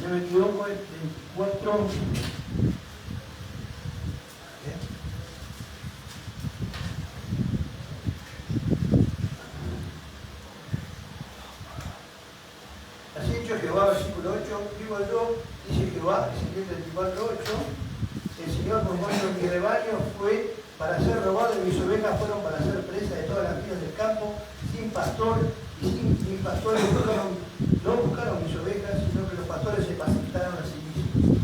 no me equivoco, el 4. Así hecho Jehová, versículo 8, vivo yo, dice Jehová, Ezequiel 34:8, el Señor formó en mi rebaño fue para ser robado y mis ovejas fueron para ser presa de todas las vías del campo, sin pastor, y sin mis pastores no buscaron mis ovejas, sino que los pastores se pacificaron a sí mismos.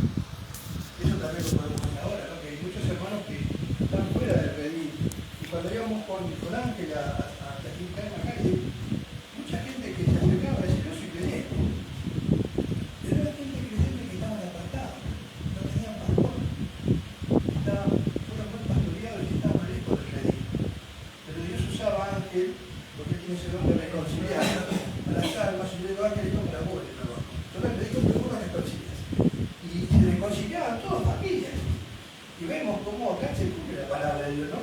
Eso también lo podemos ver ahora, ¿no? Que hay muchos hermanos que están fuera del redil. Y cuando íbamos con Ángel a testificar en la calle, mucha gente que se acercaba a decir, yo soy creyente. Pero era gente creyente que estaban apartados, no tenían pastor. Fueron muy pastoreados y estaban lejos del redil. Pero Dios usaba a Ángel, porque él tiene ese don de reconciliar a las almas, y yo digo, Ángel, es para vos el trabajo. Yo le predico que vos las reconcilias. Y se reconciliaban todas familias. Y vemos cómo acá se cumple la palabra de Dios, ¿no?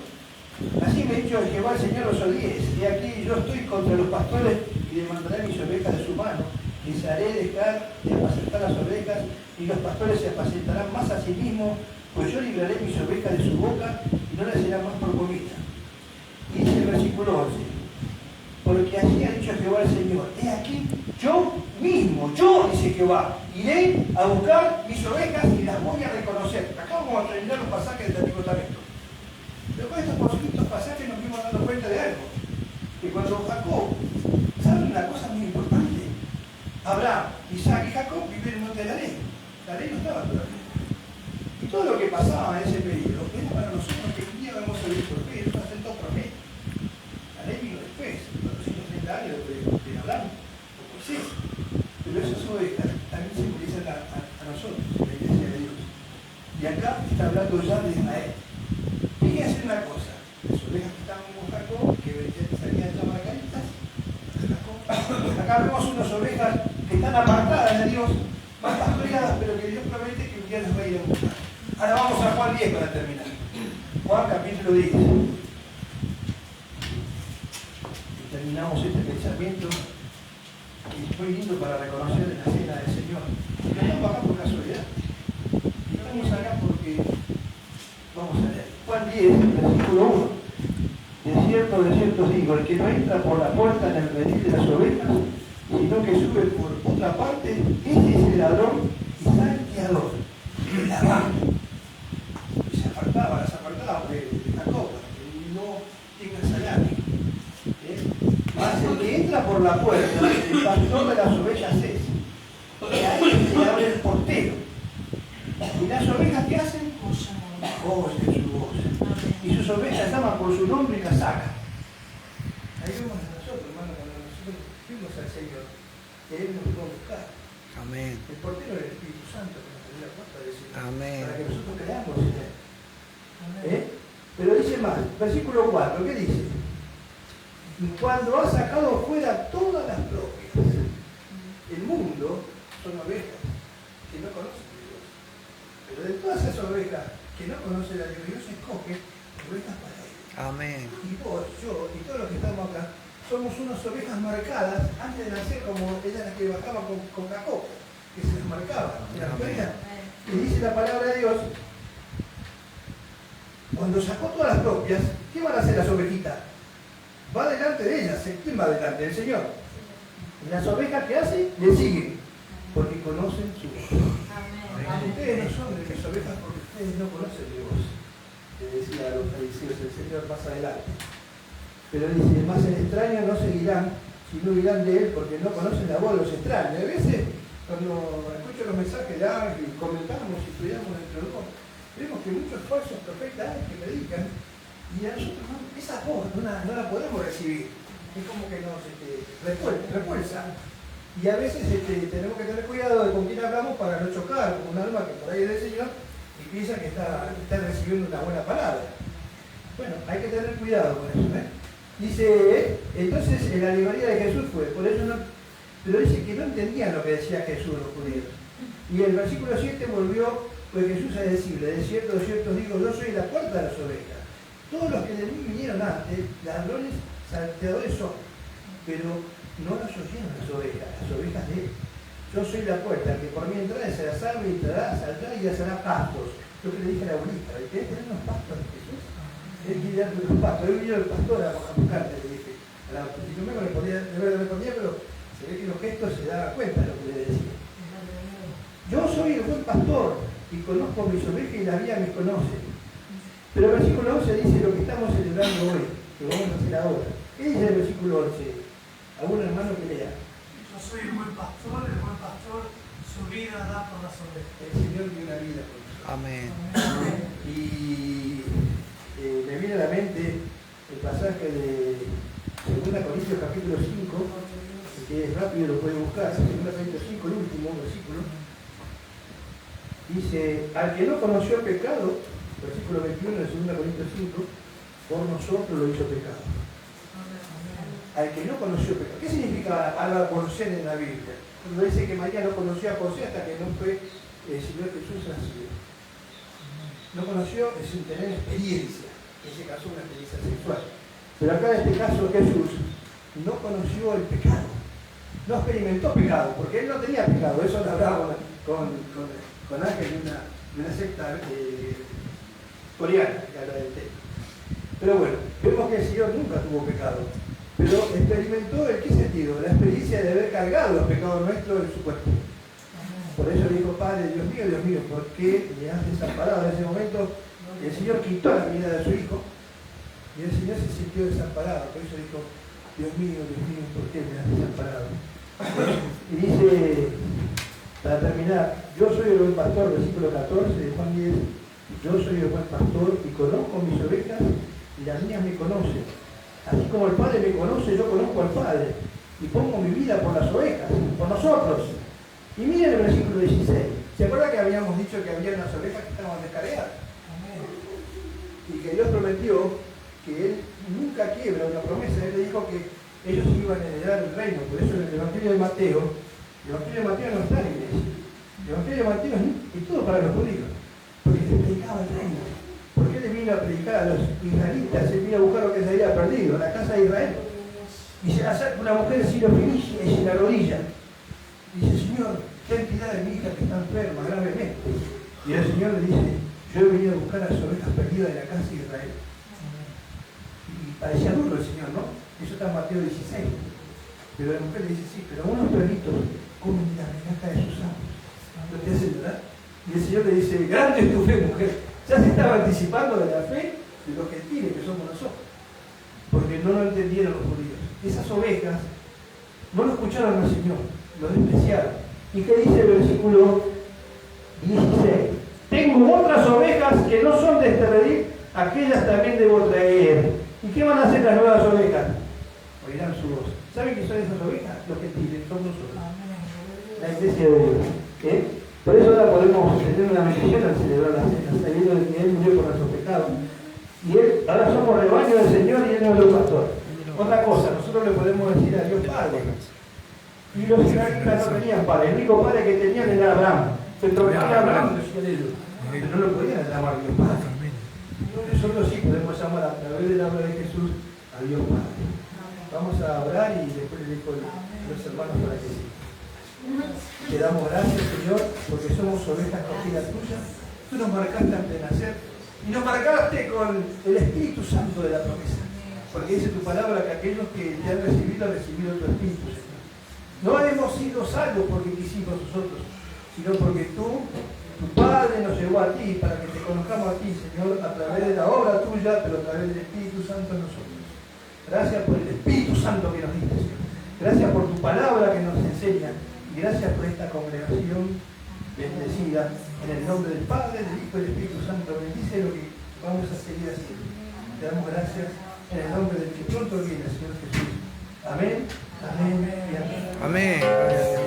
Así me ha dicho Jehová el Señor los odies, y aquí yo estoy contra los pastores y demandaré mis ovejas de su mano. Les haré dejar de apacentar las ovejas, y los pastores se apacentarán más a sí mismos, pues yo libraré mis ovejas de su boca y no les será más por comida. Y dice el versículo 11, porque así ha dicho Jehová el Señor, he aquí, yo mismo, yo, dice Jehová, iré a buscar mis ovejas y las voy a reconocer. Acá vamos a terminar los pasajes del Antiguo Testamento. Pero con estos pasajes nos vimos dando cuenta de algo, que cuando Jacob, ¿saben una cosa muy importante? Abraham, Isaac y Jacob vivían en el monte de la ley no estaba todavía. Y todo lo que pasaba en ese periodo era para nosotros que un día vamos a vivir por fe, eso hacen dos promesas. La ley vino después, 430 años de Abraham, o Moisés. Pero esas ovejas también simbolizan a nosotros, la iglesia de Dios. Y acá está hablando ya de Israel. Fíjense una cosa, las ovejas que estaban con Jacob, que salían ya margaritas, acá vemos unas ovejas que están apartadas de Dios, más pastoreadas, pero que Dios promete que un día las va a ir a buscar. Ahora vamos a Juan 10 para terminar. Juan capítulo 10. Y terminamos este pensamiento, y es muy lindo para reconocer la cena del Señor. No estamos acá por casualidad, estamos acá porque vamos a leer. Juan 10, versículo 1. De cierto os digo, el que no entra por la puerta en el redil de las ovejas, sino que sube por otra parte, ese es el ladrón y salteador, el ladrón. Y se apartaba, las apartaba de Jacob, para que no tenga salario. Mas el que entra por la puerta, el pastor de las ovejas es, y a él se le abre el portero. ¿Y las ovejas qué hacen? Oyen su voz. Y sus ovejas llaman por su nombre y las sacan. Ahí vemos a nosotros, hermano, cuando nosotros fuimos al Señor, que Él nos va a buscar. Amén. El portero es el Espíritu Santo que nos abrió la puerta del Señor. Amén. Para que nosotros creamos en Él. Pero dice más, versículo 4, ¿qué dice? Cuando ha sacado fuera todas las propias. El mundo son ovejas que no conocen a Dios. Pero de todas esas ovejas que no conocen a Dios, Dios escoge ovejas para Él. Amén. Y vos, yo y todos los que estamos acá, somos unas ovejas marcadas antes de nacer, como ella la que bajaba con Jacob, que se las marcaba. Y dice la palabra de Dios, cuando sacó todas las propias, ¿qué van a hacer las ovejitas? Va delante de ellas. ¿Quién va delante? El Señor. Y las ovejas que hacen, le siguen, porque conocen su voz. Ustedes no son de mis ovejas porque ustedes no conocen mi voz. Le decía a los fariseos el Señor más adelante. Pero dice, más el extraño no seguirán, sino irán de él porque no conocen la voz de los extraños. A veces, cuando escucho los mensajes de Ángel y comentamos y estudiamos entre los dos, vemos que muchos falsos profetas hay que predican y a nosotros esa voz no la podemos recibir. Es como que nos refuerza. Y a veces tenemos que tener cuidado de con quién hablamos para no chocar con un alma que por ahí es del Señor y piensa que está recibiendo una buena palabra. Bueno, hay que tener cuidado con eso. Dice, entonces la alegoría de Jesús fue, por eso no, pero dice que no entendían lo que decía Jesús los judíos. Y el versículo 7 volvió pues Jesús a decirle, de cierto os digo, yo soy la puerta de las ovejas. Todos los que de mí vinieron antes, ladrones, salteadores son, pero no las oyeron las ovejas de él. Yo soy la puerta, que por mí entrará será salvo y entrará, saldrá y hará pastos. Lo que le dije a la abuelita, ¿querés tener unos pastos de Jesús? Él quiere darte unos pastos. Hoy vino el pastor a buscarte, le dije. Y no me respondía, pero se ve que los gestos se daba cuenta de lo que le decía. Yo soy el buen pastor y conozco mis ovejas y la mía me conoce. Pero el versículo 11 dice lo que estamos celebrando hoy, que vamos a hacer ahora. ¿Qué dice el versículo 11? ¿Algún hermano que lea? Yo soy el buen pastor su vida da por las ovejas. El Señor dio una vida por nosotros. Amén. Y me viene a la mente el pasaje de 2 Corintios capítulo 5, que es rápido, lo puede buscar, 2 Corintios 5, el último versículo. Dice, al que no conoció el pecado, versículo 21 de 2 Corintios 5, por nosotros lo hizo pecado. Al que no conoció el pecado. ¿Qué significa algo conocer en la Biblia? Cuando dice que María no conoció a José hasta que no fue el Señor Jesús nacido. No conoció es sin tener experiencia, en ese caso una experiencia sexual. Pero acá en este caso Jesús no conoció el pecado, no experimentó pecado, porque él no tenía pecado. Eso lo hablaba con Ángel de una secta coreana que habla del tema. Pero bueno, vemos que el Señor nunca tuvo pecado, pero experimentó ¿en qué sentido? La experiencia de haber cargado los pecados nuestros en su cuerpo. Por eso le dijo, Padre, Dios mío, ¿por qué me has desamparado? En ese momento el Señor quitó la vida de su hijo y el Señor se sintió desamparado. Por eso dijo, Dios mío, ¿por qué me has desamparado? Y dice, para terminar, yo soy el buen pastor, versículo 14 de Juan 10, yo soy el buen pastor y conozco mis ovejas y las mías me conocen. Así como el Padre me conoce, yo conozco al Padre y pongo mi vida por las ovejas, por nosotros. Y miren el versículo 16. ¿Se acuerdan que habíamos dicho que había unas ovejas que estaban descarriadas? Y que Dios prometió que Él nunca quiebra una promesa. Él le dijo que ellos iban a heredar el reino. Por eso en el Evangelio de Mateo no está en la iglesia. El Evangelio de Mateo es todo para los judíos. Porque se predicaba el reino. Porque Él vino a predicar a los israelitas. Él vino a buscar lo que se había perdido, la casa de Israel. Y se acerca una mujer sirofenicia y se la rodilla. Dice, Señor, ten piedad de mi hija que está enferma gravemente. Y el Señor le dice, yo he venido a buscar a las ovejas perdidas de la casa de Israel. Y parecía duro el Señor, ¿no? Eso está en Mateo 16. Pero la mujer le dice, sí, pero unos perritos comen la migaja de sus amos. ¿No te hace llorar? Y el Señor le dice, grande es tu fe, mujer. Ya se estaba anticipando de la fe de los gentiles que somos nosotros. Porque no lo entendieron los judíos. Esas ovejas no lo escucharon al Señor. Lo despreciaron. ¿Y qué dice el versículo 16? Tengo otras ovejas que no son de este redil, aquellas también debo traer. ¿Y qué van a hacer las nuevas ovejas? Oirán su voz. ¿Saben qué son esas ovejas? Los gentiles, son nosotros. La iglesia de Dios. Por eso ahora podemos tener una bendición al celebrar la cena, sabiendo de que Él murió por nuestros pecados. Y ahora somos rebaño del Señor y Él es nuestro pastor. Otra cosa, nosotros le podemos decir a Dios Padre. Y los israelitas no tenían padre, el único padre que tenían era Abraham. Se trocaban a Abraham, decían ellos, pero no lo podían llamar Dios Padre. Nosotros sí podemos llamar a través del habla de Jesús a Dios Padre. Vamos a orar y después le digo a los hermanos para que sí. Te damos gracias, Señor, porque somos ovejas cogidas tuyas. Tú nos marcaste antes de nacer y nos marcaste con el Espíritu Santo de la promesa. Porque dice tu palabra que aquellos que te han recibido tu Espíritu, Señor. No hemos sido salvos porque quisimos nosotros, sino porque tu Padre nos llevó a ti para que te conozcamos a ti, Señor, a través de la obra tuya, pero a través del Espíritu Santo en nosotros. Gracias por el Espíritu Santo que nos diste, Señor. Gracias por tu palabra que nos enseña. Y gracias por esta congregación bendecida. En el nombre del Padre, del Hijo y del Espíritu Santo. Bendice lo que vamos a seguir haciendo. Te damos gracias en el nombre del que pronto viene, Señor Jesús. Amén. Amén y amén. Amén.